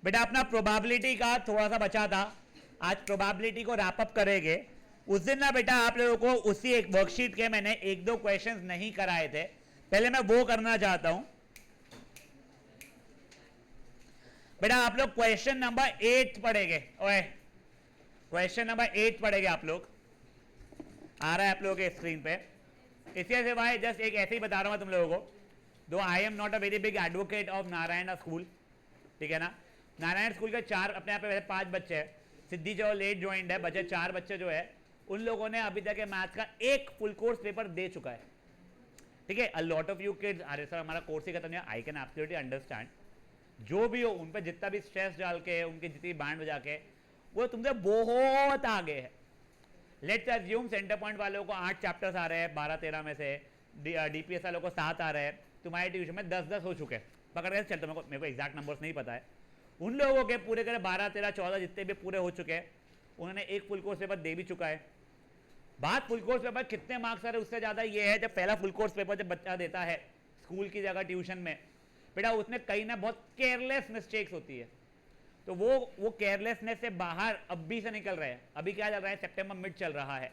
बेटा अपना प्रोबेबिलिटी का थोड़ा सा बचा था, आज प्रोबेबिलिटी को रैप अप करेंगे। उस दिन ना बेटा आप लोगों को उसी एक वर्कशीट के मैंने एक दो क्वेश्चंस नहीं कराए थे, पहले मैं वो करना चाहता हूं। बेटा आप लोग क्वेश्चन नंबर 8 पढ़ेंगे। ओए क्वेश्चन नंबर 8 पढ़ेंगे आप लोग, आ रहा है आप लोगों के स्क्रीन पे। इसलिए से भाई जस्ट एक ऐसे ही बता रहा हूं तुम लोगों को, दो I am not a very big advocate of Narayan school, ठीक है ना। नारायण स्कूल के 4 अपने यहाँ पे 5 बच्चे हैं, सिद्धि जो लेट ज्वाइंड है, बचे 4 बच्चे जो है उन लोगों ने अभी तक मैथ्स का एक फुल कोर्स पेपर दे चुका है, ठीक है। अ लॉट ऑफ यू किड्स, अरे सर हमारा कोर्स ही खत्म नहीं, आई कैन एब्सोल्युटली अंडरस्टैंड। जो भी हो उन पर जितना भी स्ट्रेस डाल के, उनकी जितनी बैंड बजा के, वो तुमसे बहुत आगे है। लेट्स अज्यूम सेंटर पॉइंट वालों को 8 चैप्टर्स आ रहे हैं 12-13 में से, डीपीएस वालों को 7 आ रहे हैं, तुम्हारे ट्यूशन में 10-10 हो चुके हैं, पकड़ के चलते। मेरे को एग्जैक्ट नंबर्स नहीं पता है। उन लोगों के पूरे करे 12-13-14 जितने भी पूरे हो चुके हैं, उन्होंने एक फुल कोर्स पेपर दे भी चुका है। बात फुल कोर्स पेपर कितने मार्क्स आ रहे उससे ज़्यादा ये है, जब पहला फुल कोर्स पेपर जब बच्चा देता है स्कूल की जगह ट्यूशन में, बेटा उसमें कहीं ना बहुत केयरलेस मिस्टेक्स होती है, तो वो केयरलेसनेस से बाहर अभी से निकल रहे हैं। अभी क्या चल रहा है, सितंबर मिड चल रहा है,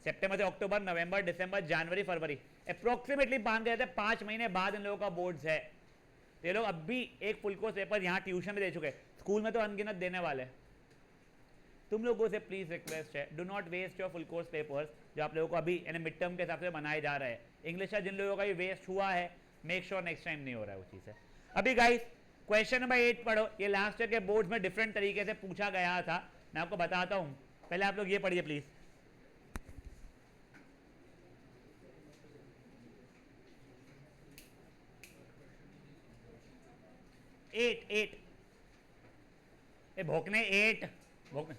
सितंबर से अक्टूबर, नवंबर, दिसंबर, जनवरी, फरवरी, अप्रोक्सीमेटली मान के 5 महीने बाद इन लोगों का बोर्ड्स है। ये लोग अभी एक फुल कोर्स पेपर यहाँ ट्यूशन में दे चुके हैं, स्कूल में तो अनगिनत देने वाले हैं। तुम लोगों से प्लीज रिक्वेस्ट है, do not waste your full course papers जो आप लोगों को अभी मिड टर्म के हिसाब से बनाए जा रहे हैं। इंग्लिश का जिन लोगों का ये वेस्ट हुआ है, मेक श्योर नेक्स्ट टाइम नहीं हो रहा है वो चीज़ है। अभी गाइस क्वेश्चन नंबर 8 पढ़ो, ये लास्ट ईयर के बोर्ड में डिफरेंट तरीके से पूछा गया था, मैं आपको बताता हूँ। पहले आप लोग ये पढ़िए प्लीज। एट भोंकने 8 भोंकने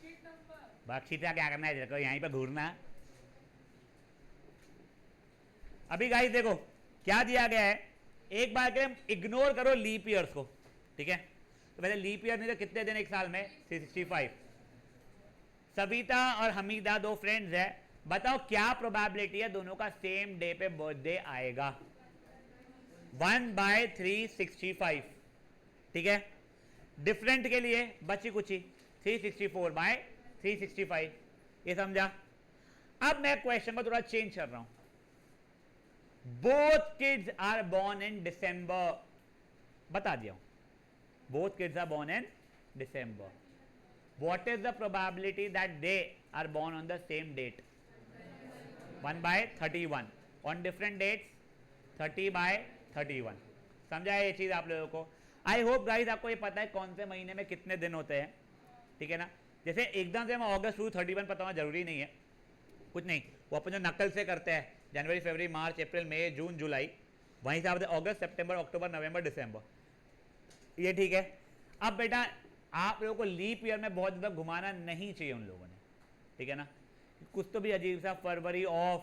बातचीत का क्या करना है, देखो यहीं पे घूरना। अभी गाइस देखो क्या दिया गया है, एक बार के इग्नोर करो लीप ईयर्स को, ठीक है। तो पहले लीप ईयर नहीं तो कितने दिन एक साल में, 365। सविता और हमीदा 2 फ्रेंड्स है, बताओ क्या प्रोबेबिलिटी है दोनों का सेम डे पे बर्थडे आएगा। 1/365, ठीक है। डिफरेंट के लिए बची कुची 364/365, ये समझा। अब मैं क्वेश्चन को थोड़ा चेंज कर रहा हूं। Both kids are born in December, बता दिया हूं, both kids are born in December. What is the probability that they are born on the same date? 1/31, on different dates 30/31। समझा ये चीज आप लोगों को? आई होप गाइज आपको ये पता है कौन से महीने में कितने दिन होते हैं, ठीक है ना। जैसे एकदम से हमें अगस्त 31 पता होना जरूरी नहीं है, कुछ नहीं, वो अपन जो नकल से करते हैं जनवरी, फरवरी, मार्च, अप्रैल, मई, जून, जुलाई, वहीं से आप अगस्त, सितंबर, अक्टूबर, नवंबर, दिसंबर, ये ठीक है। अब बेटा आप लोगों को लीप ईयर में बहुत ज़्यादा घुमाना नहीं चाहिए उन लोगों ने, ठीक है ना। कुछ तो भी अजीब सा फरवरी ऑफ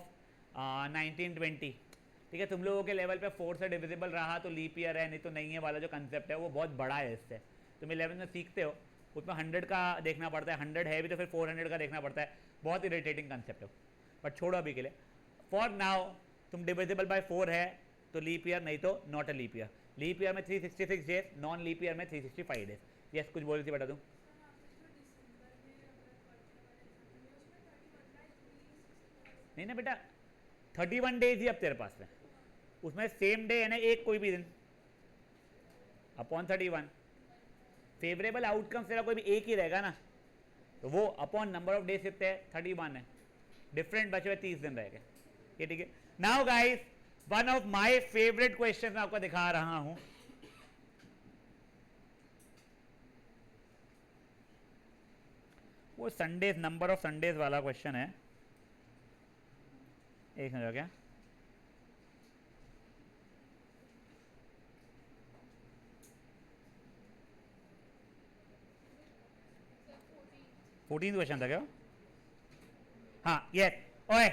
1920, ठीक है, तुम लोगों के लेवल पे 4 से डिविजिबल रहा तो लीप ईयर है, नहीं तो नहीं है वाला जो कंसेप्ट है वो बहुत बड़ा है। इससे तुम 11 में सीखते हो, उसमें 100 का देखना पड़ता है, 100 है भी तो फिर 400 का देखना पड़ता है, बहुत इरिटेटिंग कंसेप्ट है। बट छोड़ो अभी के लिए, फॉर नाउ तुम डिविजिबल बाय 4 है तो लीप ईयर, नहीं तो not a leap year. Leap year में 366 डेज, नॉन लीप ईयर में 365 डेज। यस कुछ बोल रही थी बेटा तुम? नहीं ना बेटा, 31 डेज ही अब तेरे पास में, उसमें सेम डे है ना एक कोई भी दिन अपॉन 31। फेवरेबल आउटकम तेरा कोई भी एक ही रहेगा ना, तो वो अपॉन नंबर ऑफ डेज कितने हैं, 31 है, डिफरेंट बचे हुए 30 दिन रहेंगे, ये ठीक है। Now guys one of my favourite question मैं आपको दिखा रहा हूं। वो संडेज, नंबर ऑफ संडेज वाला क्वेश्चन है, एक मिनट हो गया। क्वेश्चन था क्या? हाँ यस, ओए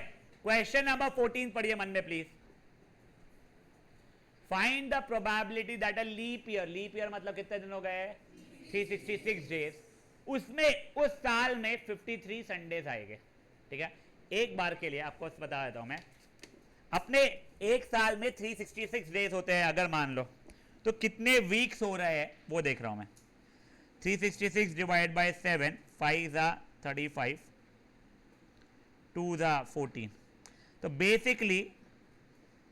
क्वेश्चन नंबर 14 पढ़िए मन में please. Find the probability that a leap year, leap year मतलब कितने दिन हो गए, 366 डेज, उसमें उस साल में 53 संडेज आएंगे, ठीक है। एक बार के लिए आपको बता देता हूं मैं, अपने एक साल में 366 डेज होते हैं, अगर मान लो तो कितने वीक्स हो रहे हैं वो देख रहा हूं मैं। 366 divided by 7, 5 are 35, 2 are 14. तो बेसिकली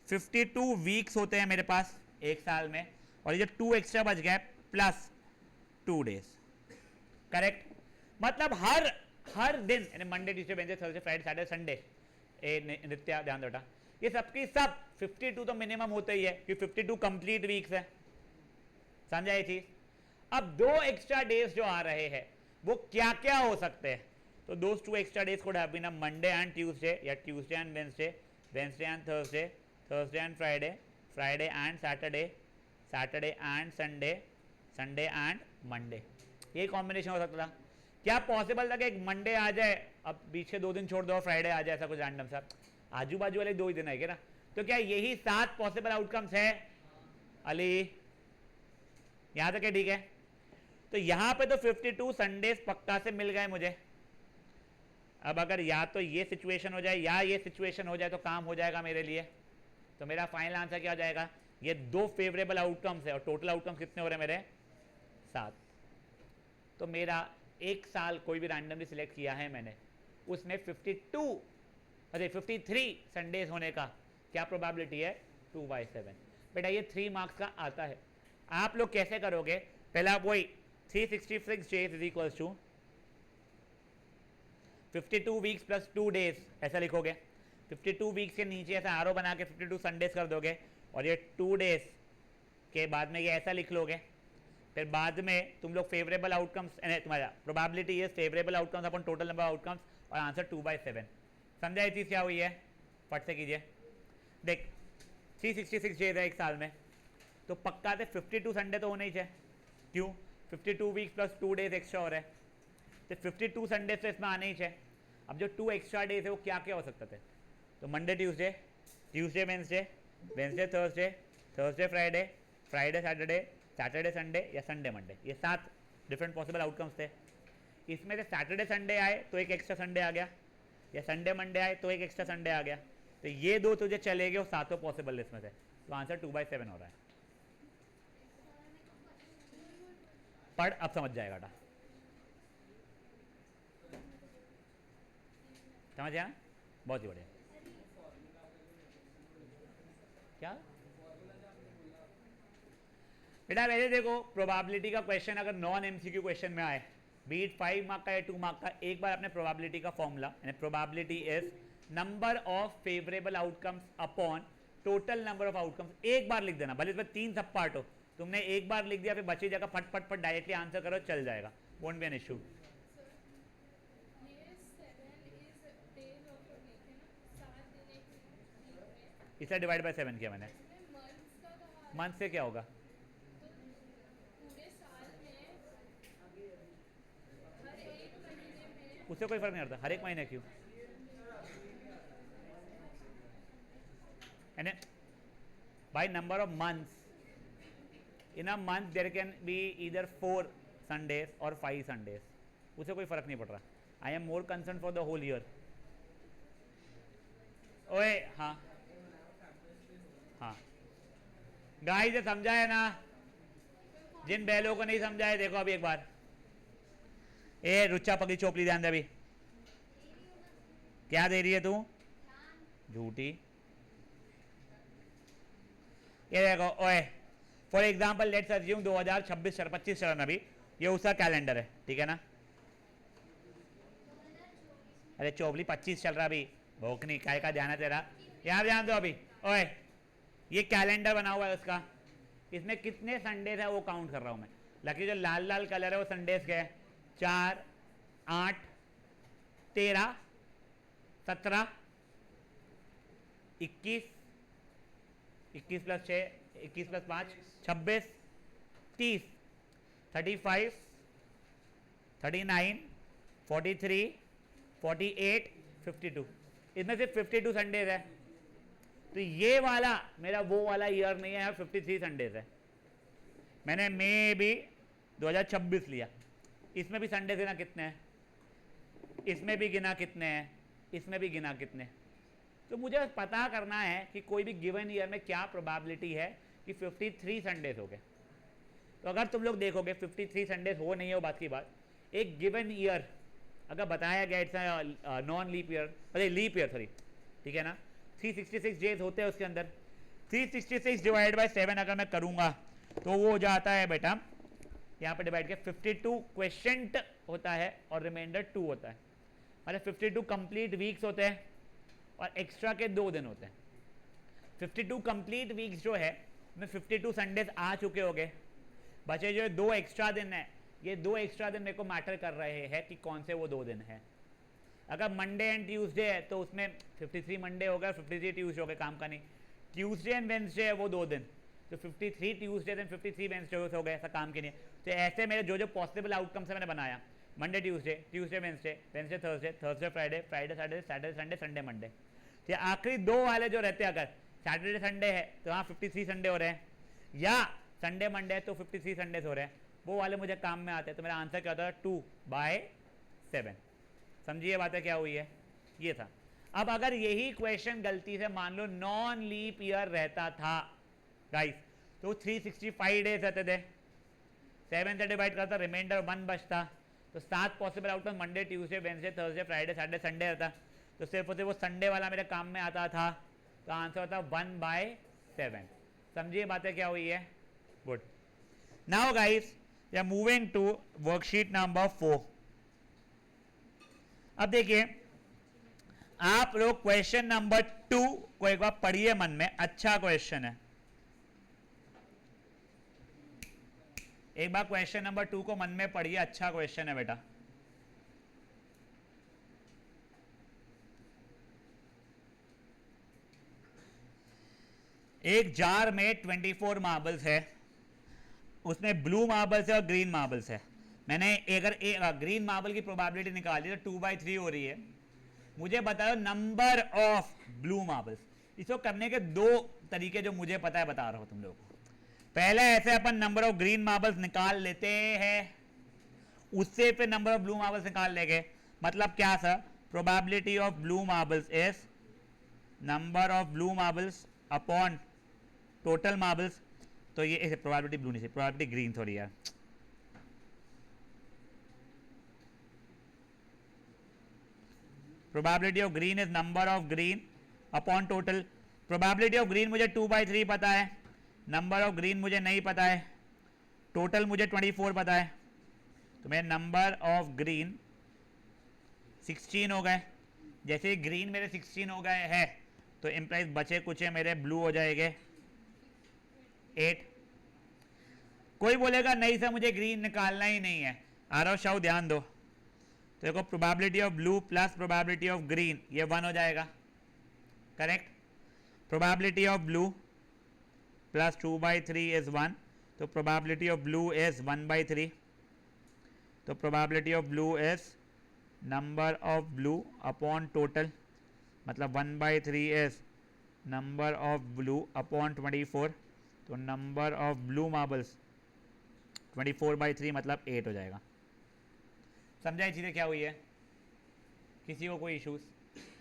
52 वीक्स होते हैं मेरे पास एक साल में, और ये जो 2 एक्स्ट्रा बच गए प्लस 2 डेज, करेक्ट। मतलब हर दिन यानी Monday, Tuesday, Wednesday, Thursday, Friday, Saturday, Sunday, नित्या ध्यान बेटा, ये सबकी सब 52 तो मिनिमम होते ही है क्योंकि 52 कंप्लीट वीक्स है, समझा ये चीज। अब 2 एक्स्ट्रा डेज जो आ रहे हैं वो क्या क्या हो सकते हैं, तो दोस 2 extra days could have been a Monday and Tuesday, या Tuesday and Wednesday, Wednesday and Thursday, Thursday and Friday, Friday and Saturday, Saturday and Sunday, Sunday and Monday, ये कॉम्बिनेशन हो सकता था। क्या पॉसिबल था कि एक मंडे आ जाए, अब बीच के 2 दिन छोड़ दो, फ्राइडे आ जाए, ऐसा कुछ रैंडम सा, आजू बाजू वाले 2 ही दिन आएंगे ना, तो क्या यही 7 पॉसिबल आउटकम्स है अली, यहां तक है ठीक है। तो यहां पे तो 52 संडेज पक्का से मिल गए मुझे। अब अगर या तो ये सिचुएशन हो जाए या ये सिचुएशन हो जाए तो काम हो जाएगा मेरे लिए, तो मेरा फाइनल आंसर क्या हो जाएगा, ये 2 फेवरेबल आउटकम्स है और टोटल आउटकम्स कितने हो रहे हैं मेरे 7। तो मेरा एक साल कोई भी रैंडमली सिलेक्ट किया है मैंने, उसमें 53 संडेज होने का क्या प्रोबेबिलिटी है, 2/7। बेटा ये 3 मार्क्स का आता है। आप लोग कैसे करोगे, पहले आप वही 366 days is equals to 52 weeks plus 2 days ऐसा लिखोगे, 52 वीक्स के नीचे ऐसा आरो बना के 52 संडेज कर दोगे, और ये 2 डेज के बाद में ये ऐसा लिख लोगे। फिर बाद में तुम लोग फेवरेबल आउटकम्स, तुम्हारा probability is favourable outcomes upon total number outcomes, और आंसर 2/7। समझा ये चीज़ क्या हुई है, फट से कीजिए। देख 366 डेज है एक साल में, तो पक्का से 52 संडे तो होने ही चाहिए, क्यों, 52 वीक्स प्लस 2 डेज एक्स्ट्रा हो रहा है, तो 52 संडे से इसमें आने ही चाहिए। अब जो 2 एक्स्ट्रा डेज है वो क्या क्या हो सकते थे, तो Monday Tuesday, Tuesday Wednesday, Wednesday Thursday, Thursday Friday, Friday Saturday, Saturday Sunday, या संडे मंडे, ये 7 डिफरेंट पॉसिबल आउटकम्स थे। इसमें से सैटरडे संडे आए तो एक एक्स्ट्रा संडे आ गया, या संडे मंडे आए तो एक एक्स्ट्रा संडे आ गया, तो ये 2 तुझे चले गए, वो 7 पॉसिबल इसमें से, तो आंसर 2/7 हो रहा है। पढ़, अब समझ जाएगा बेटा, समझ आया, बहुत ही बढ़िया। क्या बेटा वैसे देखो, प्रोबेबिलिटी का क्वेश्चन अगर नॉन एमसीक्यू क्वेश्चन में आए, बीट 5 मार्क का या 2 मार्क का, एक बार अपने प्रोबेबिलिटी का फॉर्मूला, यानी probability is number of favourable outcomes upon total number of outcomes, एक बार लिख देना, भले इसमें 3 सब पार्ट हो, तुमने एक बार लिख दिया, फिर बची जगह फट फट फट डायरेक्टली आंसर करो, चल जाएगा, वोंट बी एन इशू। इसे डिवाइड बाय 7 किया मैंने, मंथ से क्या होगा, उससे कोई फर्क नहीं पड़ता, हर एक महीने क्यों, यानी by number of months, in a month there can be either 4 Sundays और 5 संडेज, उसे कोई फर्क नहीं पड़ रहा। I am more concern for the whole year. ओए हाँ हाँ, गाइस ये समझा है ना, जिन बैलों को नहीं समझा है देखो अभी एक बार, ए रुच्चा पगली चोपड़ी ध्यान दे, अभी क्या दे रही है तू, झूठी, ये देखो, ओए फॉर एग्जाम्पल लेट्स अज्यूम 2026-25 चल रहा, अभी ये उसका कैलेंडर है, ठीक है ना, अरे चोपड़ी 25 चल रहा अभी, भोकनी काय का ध्यान है तेरा, यहाँ ध्यान दो अभी, ओए ये कैलेंडर बना हुआ है उसका, इसमें कितने संडेज है वो काउंट कर रहा हूं मैं, लकी जो लाल लाल कलर है वो संडेज के 4, 8, 13, 17, 21, 21 प्लस 6, 21 प्लस 5, 26, 30, 35, 39, 43, 48, 52, इसमें सिर्फ 52 संडेज है, तो ये वाला मेरा वो वाला ईयर नहीं है, 53 संडेज है। मैंने मे भी 2026 लिया, इसमें भी संडे गिना कितने हैं, इसमें भी गिना कितने हैं, इसमें भी गिना कितने, तो मुझे पता करना है कि कोई भी गिवन ईयर में क्या प्रोबेबिलिटी है कि 53 संडेज हो गए। तो अगर तुम लोग देखोगे 53 संडेज हो नहीं हो बात की बात, एक गिवन ईयर अगर बताया गया इट्स नॉन लीप ईयर, अरे लीप ईयर सॉरी, ठीक है ना, 366 डेज होते हैं उसके अंदर, 366 डिवाइड बाय 7 अगर मैं करूंगा तो वो हो जाता है बेटा यहाँ पे डिवाइड किया 52 क्वेश्चन होता है और रिमाइंडर 2 होता है, मतलब 52 कंप्लीट वीक्स होते हैं और एक्स्ट्रा के 2 दिन होते हैं। 52 कंप्लीट वीक्स जो है में 52 संडेज आ चुके हो गए, बचे जो 2 एक्स्ट्रा दिन है, ये 2 एक्स्ट्रा दिन मेरे को मैटर कर रहे हैं कि कौन से वो 2 दिन है। अगर मंडे एंड ट्यूसडे है तो उसमें 53 मंडे हो गया, 53 ट्यूसडे हो गया, काम का नहीं। ट्यूसडे एंड वेंसडे है वो 2 दिन, तो 53 ट्यूसडे एंड 53 वेंसडे हो गए, ऐसा काम के नहीं। तो ऐसे मेरे जो जो पॉसिबल आउटकम्स है मैंने बनाया, Monday Tuesday, Tuesday Wednesday, Wednesday Thursday, Thursday Friday, Friday Saturday, Saturday Sunday, Sunday Monday. तो आखिरी 2 वाले जो रहते हैं, अगर सैटरडे संडे है तो हाँ 53 संडे हो रहे हैं, या संडे मंडे है तो 53 संडेज हो रहे हैं, वो वाले मुझे काम में आते हैं। तो मेरा आंसर क्या होता है 2/7। समझिए बातें क्या हुई है, ये था। अब अगर यही क्वेश्चन गलती से मान लो नॉन लीप ईयर रहता था गाइस, तो 365 डेज रहते थे, 7 से डिवाइड करता, रिमाइंडर 1 बचता, तो 7 possible outcome Monday Tuesday Wednesday Thursday Friday Saturday Sunday रहता, तो सिर्फ और सिर्फ वो संडे वाला मेरे काम में आता था, तो आंसर होता 1/7। समझिए बातें क्या हुई है, good. Now guys we are moving to worksheet number 4। अब देखिए आप लोग क्वेश्चन नंबर 2 को एक बार पढ़िए मन में, अच्छा क्वेश्चन है, एक बार क्वेश्चन नंबर 2 को मन में पढ़िए, अच्छा क्वेश्चन है बेटा। एक जार में 24 मार्बल्स है, उसमें ब्लू मार्बल्स है और ग्रीन मार्बल्स है। मैंने अगर ग्रीन मार्बल की प्रोबेबिलिटी निकाली तो 2/3 हो रही है। मुझे बताओ नंबर ऑफ ब्लू मार्बल्स। इसको करने के 2 तरीके जो मुझे पता है बता रहा हूं तुम लोगों को। पहले ऐसे अपन नंबर ऑफ ग्रीन मार्बल्स निकाल लेते हैं, उससे फिर नंबर ऑफ ब्लू मार्बल्स निकाल लेंगे। मतलब क्या sir, probability of blue marbles is number of blue marbles upon total marbles. तो ये प्रोबेबिलिटी ब्लू नहीं, प्रोबेबिलिटी ग्रीन थोड़ी यार, probability of green is number of green upon total. Probability of green मुझे 2/3 पता है, नंबर ऑफ ग्रीन मुझे नहीं पता है, टोटल मुझे 24 पता है, तो मेरे नंबर ऑफ ग्रीन 16 हो गए। जैसे ग्रीन मेरे 16 हो गए हैं तो इम्प्लाइज बचे कुछ मेरे ब्लू हो जाएंगे 8। कोई बोलेगा नहीं सर मुझे ग्रीन निकालना ही नहीं है, आरव शाह ध्यान दो, तो देखो probability of blue plus probability of green ये 1 हो जाएगा, correct. Probability of blue plus 2/3 is 1, तो प्रोबेबिलिटी ऑफ ब्लू इज 1/3। तो probability of blue is number of blue upon total, मतलब 1/3 is number of blue upon 24, तो number of blue marbles 24/3 मतलब 8 हो जाएगा। समझा ये चीज़ें क्या हुई है, किसी को कोई इश्यूज?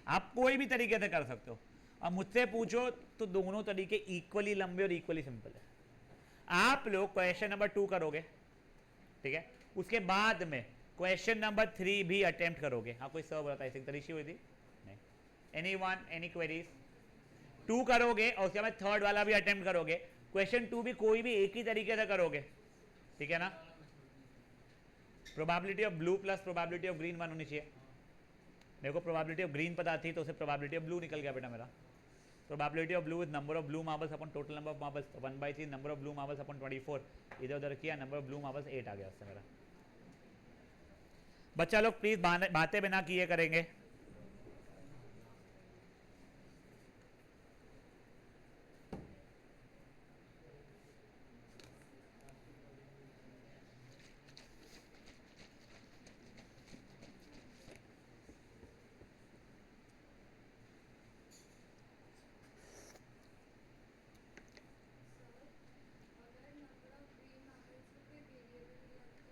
आप कोई भी तरीके से कर सकते हो, अब मुझसे पूछो तो दोनों तरीके इक्वली लंबे और इक्वली सिंपल है। आप लोग क्वेश्चन नंबर 2 करोगे, ठीक है, उसके बाद में क्वेश्चन नंबर 3 भी अटेम्प्ट करोगे। हाँ कोई सर बताइए इसी तरह हुई थी नहीं, एनीवन एनी क्वेरीज? 2 करोगे और उसके बाद थर्ड वाला भी अटेम्प्ट करोगे। क्वेश्चन 2 भी कोई भी एक ही तरीके से करोगे, ठीक है ना। Probability of blue plus probability of green 1 होनी चाहिए। मेरे को प्रोबेबिलिटी ऑफ ग्रीन पता थी तो उसे प्रोबेबिलिटी ऑफ ब्लू निकल गया बेटा मेरा। Probability of blue is number of blue marbles upon total number of marbles, 1/3 number of blue marbles upon 24, इधर उधर किया, नंबर ऑफ ब्लू मार्बल्स 8 आ गया उससे मेरा। बच्चा लोग प्लीज बातें बिना किए करेंगे।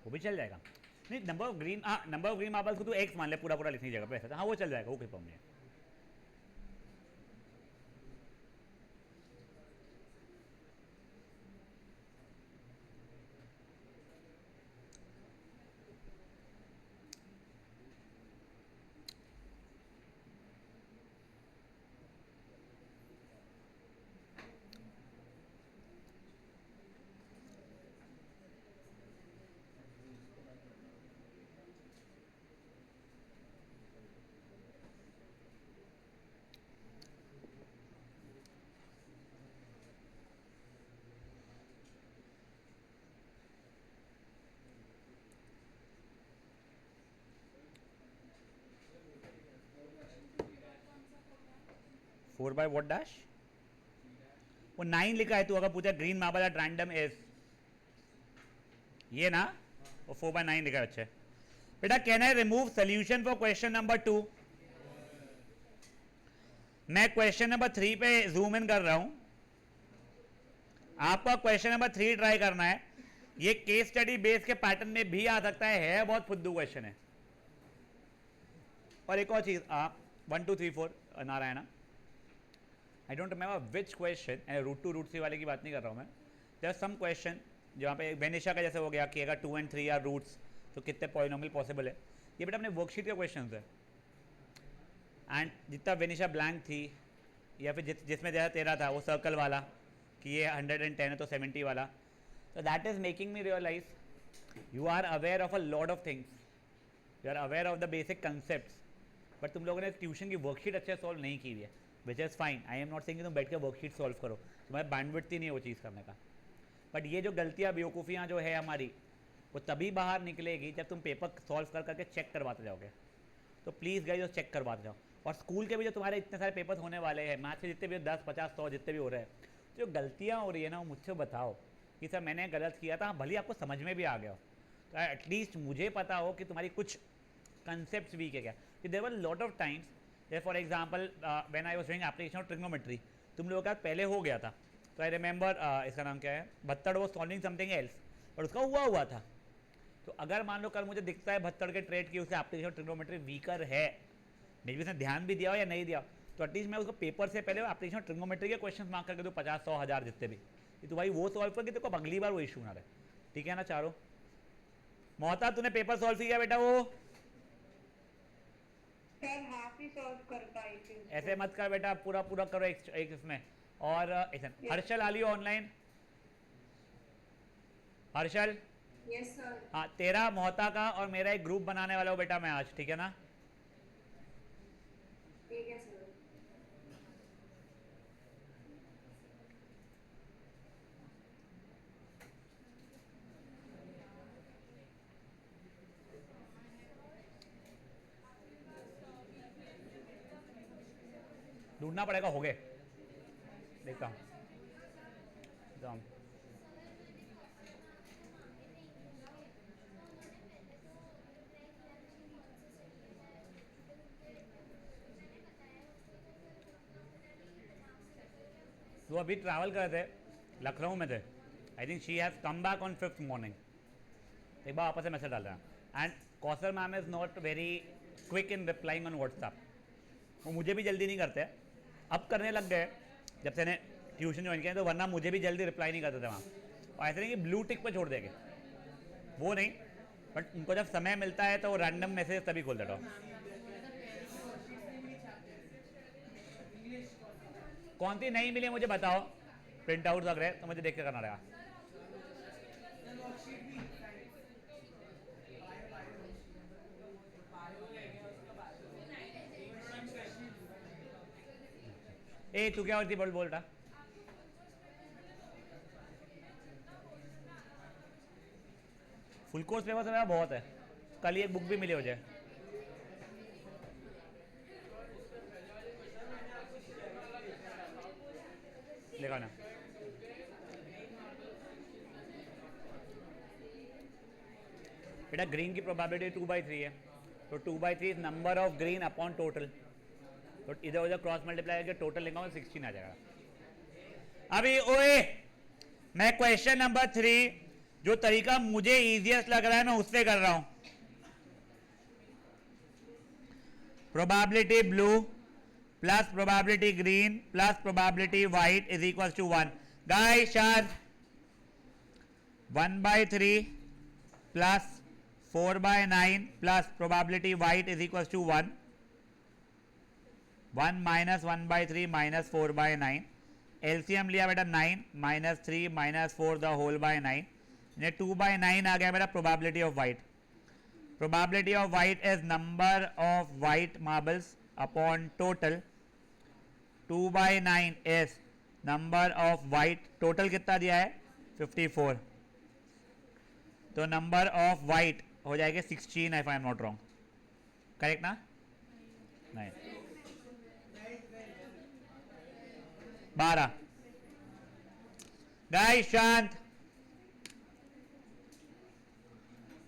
वो भी चल जाएगा, नहीं नंबर ऑफ ग्रीन, हाँ नंबर ऑफ ग्रीन मार्बल्स को तो एक्स मान ले, पूरा पूरा लिखनी जगह पे ऐसा, हाँ वो चल जाएगा, वो कोई प्रॉब्लम नहीं है। 4 बाय व्हाट डैश, वो 9 लिखा है, तू अगर पूछा green marble at random is ये ना, वो 4 बाय 9 लिखा है बच्चे। बेटा can I remove solution for question number 2? मैं क्वेश्चन नंबर 3 पे जूम इन कर रहा हूं, आपका क्वेश्चन नंबर 3 ट्राई करना है। ये केस स्टडी बेस के पैटर्न में भी आ सकता है बहुत फुद्दू क्वेश्चन है। और एक और चीज, 1 2 3 4 Narayana, I don't remember which question, root 2 root 3 वाले की बात नहीं कर रहा हूँ मैं। देयर सम क्वेश्चन जहाँ पे वेनिशा का जैसे हो गया कि अगर 2 and 3 आर रूट्स तो कितने पॉलिनोमियल पॉसिबल है। ये बेटा अपने वर्कशीट के क्वेश्चन है, एंड जितना वेनिशा ब्लैंक थी या फिर जिसमें जैसा तेरा था वो सर्कल वाला कि ये 110 है तो 70 वाला, तो that is making me realise you are aware of a lot of things, you are aware of the basic concept, but तुम लोगों ने ट्यूशन की वर्कशीट अच्छे से सॉल्व नहीं की हुई है, which is fine. I am not saying तुम बैठ के वर्कशीट सॉल्व करो, तुम्हारे बैंडविड्थ ही नहीं है वो चीज़ करने का। बट ये जो गलतियाँ बेवकूफ़ियाँ जो है हमारी, वो तभी बाहर निकलेगी जब तुम पेपर सॉल्व कर करके चेक करवाते जाओगे। तो प्लीज़ गाइस चेक करवाते जाओ। और स्कूल के भी जो तुम्हारे इतने सारे पेपर्स होने वाले हैं, मैथ के जितने भी 10 50 100 जितने भी हो रहे हैं, तो जो गलतियाँ हो रही है ना वो मुझसे बताओ कि सर मैंने गलत किया था, भले आपको समझ में भी आ गया हो, तो एटलीस्ट मुझे पता हो कि तुम्हारी कुछ कंसेप्ट वीक है क्या। There were lot of times, for example when I was doing application of trigonometry, तुम लोगों का पहले हो गया था, तो आई रिमेंबर इसका नाम क्या है, भत्तड़ वो सॉल्विंग समथिंग एल्स, और उसका हुआ था। तो अगर मान लो कल मुझे दिखता है भत्तड़ के ट्रेड की उससे एप्लीकेशन ट्रिग्नोमेट्री वीकर है, मे भी उसने ध्यान भी दिया हो या नहीं दिया, तो एटलीस्ट मैं उसको पेपर से पहले एप्लीकेशन ट्रिग्नोमेट्री के क्वेश्चन मार्क करके दूँ 50 100 1000 जितने भी, तो भाई वो सॉल्व करके देखो अगली बार वो इशू ना रहे। ठीक है ना चारों? मोहता तूने पेपर सॉल्व किया बेटा? वो सर हाफ ही सॉल्व कर पाई थी। ऐसे मत कर बेटा, पूरा पूरा करो एक इसमें। और हर्षल आ लियो ऑनलाइन। Harshal, yes sir. हाँ तेरा मोहता का और मेरा एक ग्रुप बनाने वाला हूँ बेटा मैं आज, ठीक है ना? ठीक है सर। ढूंढना पड़ेगा, हो गए देखता हूँ। वो अभी ट्रैवल कर रहे थे, लखनऊ में थे। I think she has come back on 5th morning. एक बार आपस में मैसेज डाल रहा है। And Kausar ma'am is not very quick in replying on WhatsApp, वो मुझे भी जल्दी नहीं करते, अब करने लग गए जब से ने ट्यूशन ज्वाइन किया, तो वरना मुझे भी जल्दी रिप्लाई नहीं करते थे वहाँ। और ऐसे नहीं कि ब्लू टिक पर छोड़ देंगे, वो नहीं, बट उनको जब समय मिलता है तो रैंडम मैसेज तभी खोल देता हूँ। कौन सी नहीं मिली मुझे बताओ, प्रिंट आउट लग रहे तो मुझे देख के करना रहेगा। ए तू क्या होती बोल रहा? फुल कोर्स पेपर से मेरा बहुत है, कल ही एक बुक भी मिली हो जाए। देखा ना, बेटा ग्रीन की प्रोबेबिलिटी 2/3 है, तो 2/3 is number of green upon total, तो इधर उधर क्रॉस मल्टीप्लाई करके टोटल लिखा 16 आ जाएगा। अभी ओए मैं क्वेश्चन नंबर 3 जो तरीका मुझे इजीएस्ट लग रहा है मैं उससे कर रहा हूं। Probability blue plus probability green plus probability white is equal to 1। Guys शायद 1/3 plus 4/9 plus probability white is equal to 1। 1 minus 1/3 minus 4/9, LCM लिया बेटा 9 minus 3 minus 4 the whole by 9, 2/9 आ गया मेरा probability of white. Probability of white is number of white marbles upon total, 2/9 is number of white, total कितना दिया है 54, तो number of white हो जाएगा 16 if I am not wrong, correct ना? नहीं 12। गाइस शांत,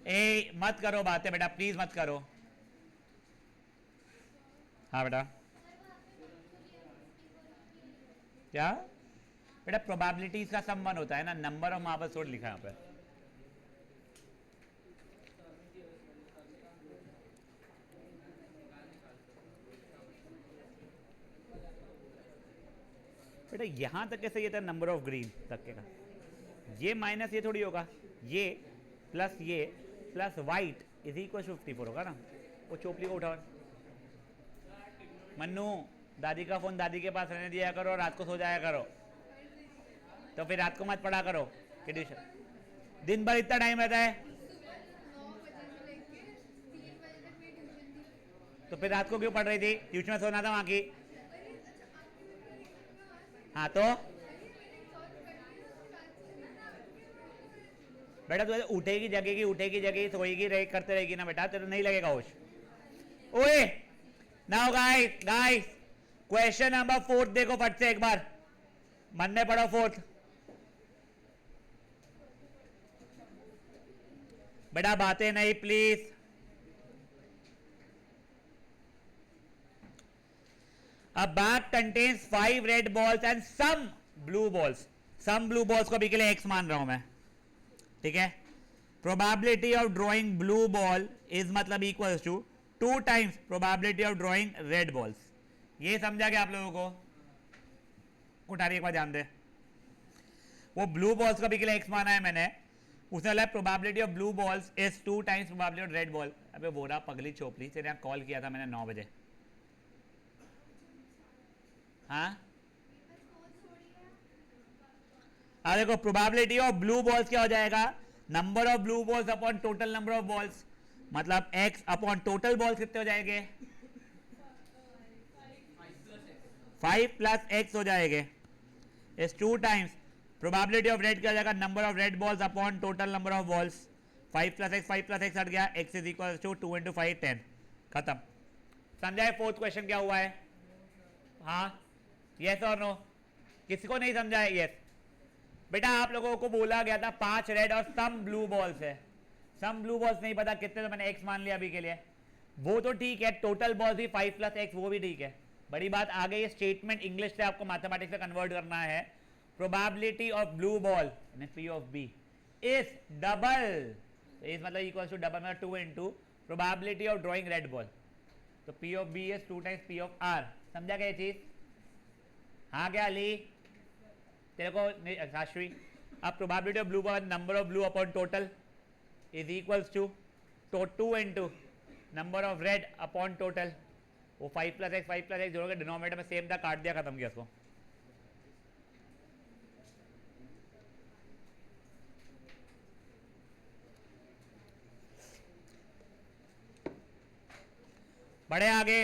ए मत करो बातें बेटा, प्लीज मत करो। हाँ बेटा, क्या बेटा, प्रोबेबिलिटीज का सम 1 होता है ना, नंबर ऑफ मार्बल्स थोड़ा लिखा है यहाँ पे। बेटा यहां तक कैसे ये था नंबर ऑफ ग्रीन तक के का, ये माइनस ये थोड़ी होगा, ये प्लस वाइट इज इक्वल 54 होगा ना। वो चोपड़ी को उठाओ। मन्नू, दादी का फोन दादी के पास रहने दिया करो, रात को सो जाया करो, तो फिर रात को मत पढ़ा करो कि ट्यूशन दिन भर इतना टाइम रहता है, तो फिर रात को क्यों पढ़ रही थी? ट्यूशन में सोना था वहां की। हाँ तो बेटा तू उठेगी जगेगी सोएगी करते रहेगी ना बेटा, तेरे नहीं लगेगा होश। ओए नाउ गाइस क्वेश्चन नंबर 4 देखो फट से एक बार, मन में पढ़ो 4th। बेटा बातें नहीं please. A bag contains 5 red balls and some blue balls. Some blue balls को अभी के लिए x मान रहा हूं मैं, ठीक है। Probability of drawing blue ball is मतलब equals to 2 times probability of drawing red balls. ये समझा क्या आप लोगों को? उठा रही एक बार ध्यान दे। वो ब्लू बॉल्स का भी के लिए x माना है मैंने, उसने बोला probability of blue balls is 2 times probability of red ball. अबे बोरा पगली चोपड़ी से यहाँ कॉल किया था मैंने 9 बजे। हाँ देखो प्रोबेबिलिटी ऑफ ब्लू बॉल्स क्या हो जाएगा, number of blue balls upon total number of balls, मतलब x अपॉन टोटल बॉल्स कितने हो जाएंगे? 5 प्लस x हो जाएंगे, is 2 times probability of red क्या हो जाएगा, number of red balls upon total number of balls. 5 plus x हट गया, x is equal to 2 into 5 10। खत्म। समझाए 4th क्वेश्चन क्या हुआ है? हाँ यस और नो? किसी को नहीं समझा है? यस बेटा आप लोगों को बोला गया था 5 रेड और सम ब्लू बॉल्स है, सम ब्लू बॉल्स नहीं पता कितने, तो मैंने x मान लिया अभी के लिए। वो तो ठीक है, टोटल बॉल्स भी 5 प्लस x, वो भी ठीक है। बड़ी बात आ गई, स्टेटमेंट इंग्लिश से आपको मैथमेटिक्स से कन्वर्ट करना है। Probability of blue ball P of B is double, is मतलब इक्वल टू डबल मतलब 2 into probability of drawing red ball, तो P of B is 2 times P of R। समझा क्या ये चीज? हाँ क्या अली तेरे को शाश्वी? अब probability of blue ball number of blue upon total is equals to 2 into number of red upon total. वो 5 प्लस x जोड़ोगे, डिनोमिनेटर में सेम था, काट दिया, खत्म किया उसको। बढ़े आगे।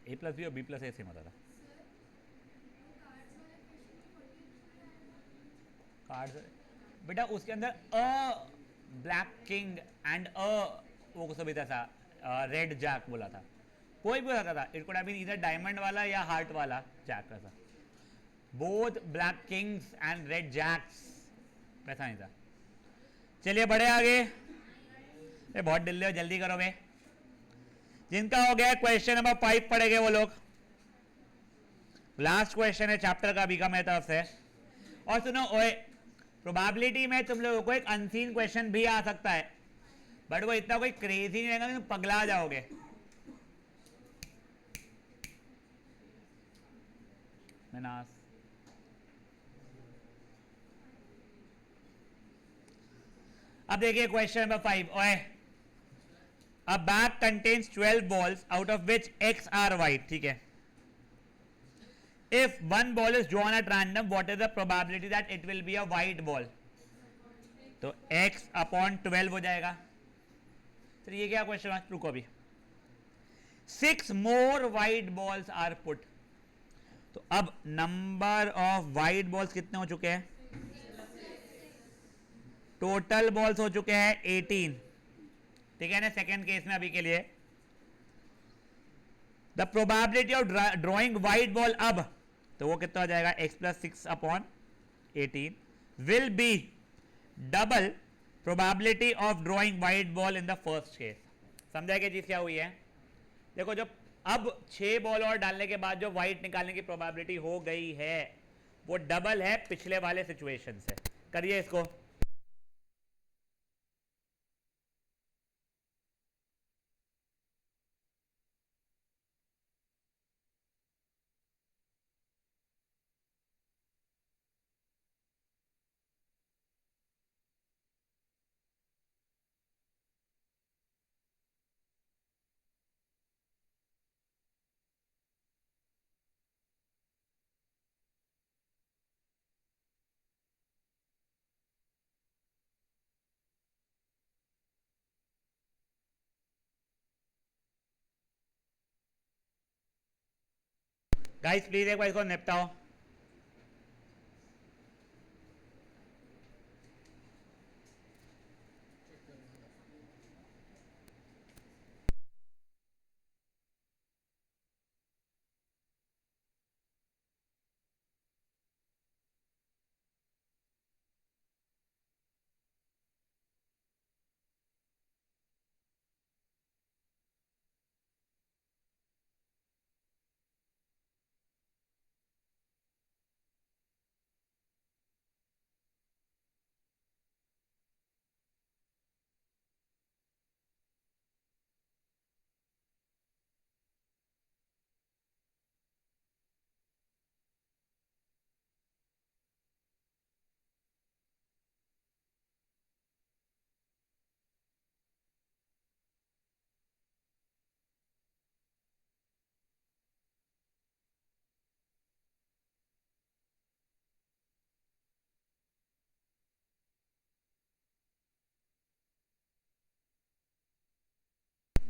A प्लस बी और B प्लस ए सेम होता था। कार्ड्स बेटा उसके अंदर अ ब्लैक किंग एंड वो कुछ भी था, रेड जैक बोला था, कोई भी हो सकता था। इट कुड हैव बीन इधर डायमंड वाला या हार्ट वाला जैक का था। Both black kings and red jacks, वैसा नहीं था। चलिए बढ़े आगे। बहुत डिले हो, जल्दी करो बे। जिनका हो गया क्वेश्चन नंबर 5 पढ़ेंगे वो लोग। लास्ट क्वेश्चन है चैप्टर का, अभी का मेरी तरफ से। और सुनो ओए, प्रोबेबिलिटी में तुम लोगों को एक अनसीन क्वेश्चन भी आ सकता है, बट वो इतना कोई क्रेजी नहीं रहेगा कि तुम पगला जाओगे। मैनास अब देखिए क्वेश्चन नंबर 5। ओए, a bag contains 12 balls out of which x are white, ठीक है। if one ball is drawn at random, what is the probability that it will be a white ball? तो x अपॉन 12 हो जाएगा। तो ये क्या question है? रुको अभी। 6 more white balls are put, तो अब नंबर ऑफ वाइट बॉल्स कितने हो चुके हैं? टोटल बॉल्स हो चुके हैं 18, ठीक है ना, सेकेंड केस में अभी के लिए। The probability of drawing white ball अब, तो वो कितना हो जाएगा? x plus 6/18 will be double probability of drawing white ball in the first case. समझा क्या चीज क्या हुई है? देखो, जब अब 6 बॉल और डालने के बाद जो व्हाइट निकालने की प्रोबेबिलिटी हो गई है वो डबल है पिछले वाले सिचुएशन से। करिए इसको। गाइस प्लीज एक बार इसको निपटाओ।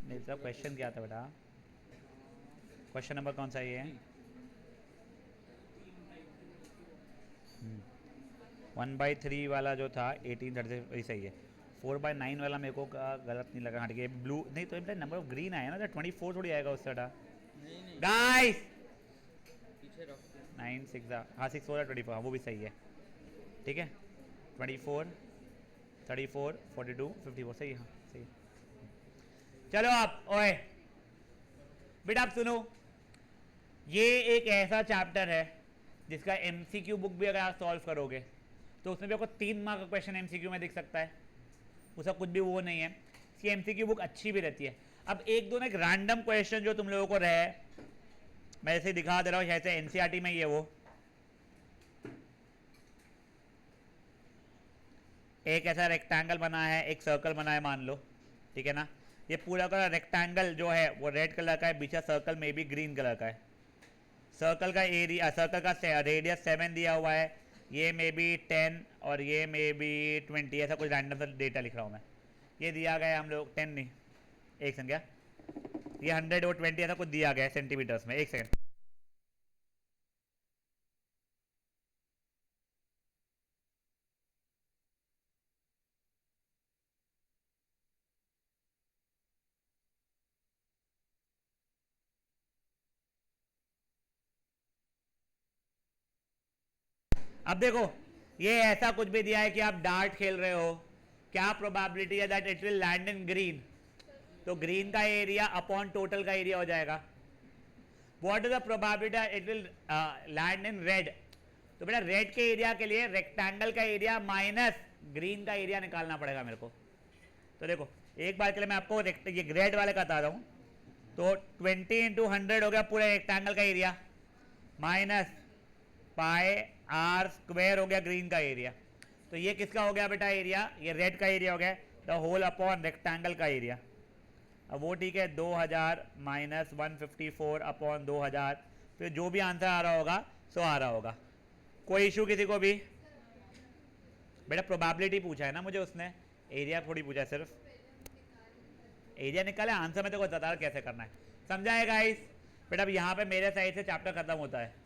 मेरा क्वेश्चन क्या था बेटा? क्वेश्चन नंबर कौन सा ये है? 1/3 वाला जो था 18 वही सही है। 4/9 वाला मेरे को गलत नहीं लगा। हट के ब्लू नहीं तो नंबर ऑफ ग्रीन आया ना, तो 24 थोड़ी आएगा उससे। हटा गाइस, पीछे रख 9 6 हाँ 6 4 24, हाँ वो भी सही है, ठीक है। 24 34 42 54 सही है, हाँ सही है। चलो आप ओए बेटा आप सुनो, ये एक ऐसा चैप्टर है जिसका एमसीक्यू बुक भी अगर आप सॉल्व करोगे तो उसमें भी आपको 3 मार्क का क्वेश्चन एमसीक्यू में दिख सकता है। उसका कुछ भी वो नहीं है। इसकी एमसीक्यू बुक अच्छी भी रहती है। अब एक दो ना एक रैंडम क्वेश्चन जो तुम लोगों को रहे, मैं ऐसे दिखा दे रहा हूँ, जैसे एनसीईआरटी में ये वो एक ऐसा रेक्टेंगल बना है, एक सर्कल बना है मान लो, ठीक है ना। ये पूरा का रेक्टेंगल जो है वो रेड कलर का है, पीछे सर्कल में भी ग्रीन कलर का है। सर्कल का एरिया, सर्कल का रेडियस 7 दिया हुआ है, ये मे बी 10 और ये मे बी 20, ऐसा कुछ रैंडम सा डेटा लिख रहा हूँ मैं। ये दिया गया है हम लोग 10 नहीं, एक संख्या, ये 100 और 20 ऐसा कुछ दिया गया है सेंटीमीटर्स में। एक सेकंड, अब देखो ये ऐसा कुछ भी दिया है कि आप डार्ट खेल रहे हो, क्या प्रोबेबिलिटी है that it will land in green? तो ग्रीन का एरिया अपॉन टोटल का एरिया हो जाएगा। What is the probability it will land in red? तो बेटा रेड के एरिया के लिए रेक्टेंगल का एरिया माइनस ग्रीन का एरिया निकालना पड़ेगा मेरे को। तो देखो एक बार के लिए मैं आपको ये रेड वाले का बता रहा हूँ। तो 20 × 100 हो गया पूरे रेक्टेंगल का area, minus pi r square हो गया ग्रीन का एरिया। तो ये किसका हो गया बेटा एरिया? ये रेड का एरिया हो गया, द होल अपॉन रेक्टेंगल का एरिया। अब वो ठीक है, 2000 माइनस 154 अपॉन 2000, फिर जो भी आंसर आ रहा होगा सो आ रहा होगा। कोई इशू किसी को भी? बेटा प्रोबेबिलिटी पूछा है ना मुझे उसने, एरिया थोड़ी पूछा है। सिर्फ एरिया निकाले, आंसर में तो को बता कैसे करना है। समझा है गाइस? बेटा अब यहाँ पे मेरे साइड से चैप्टर खत्म होता है।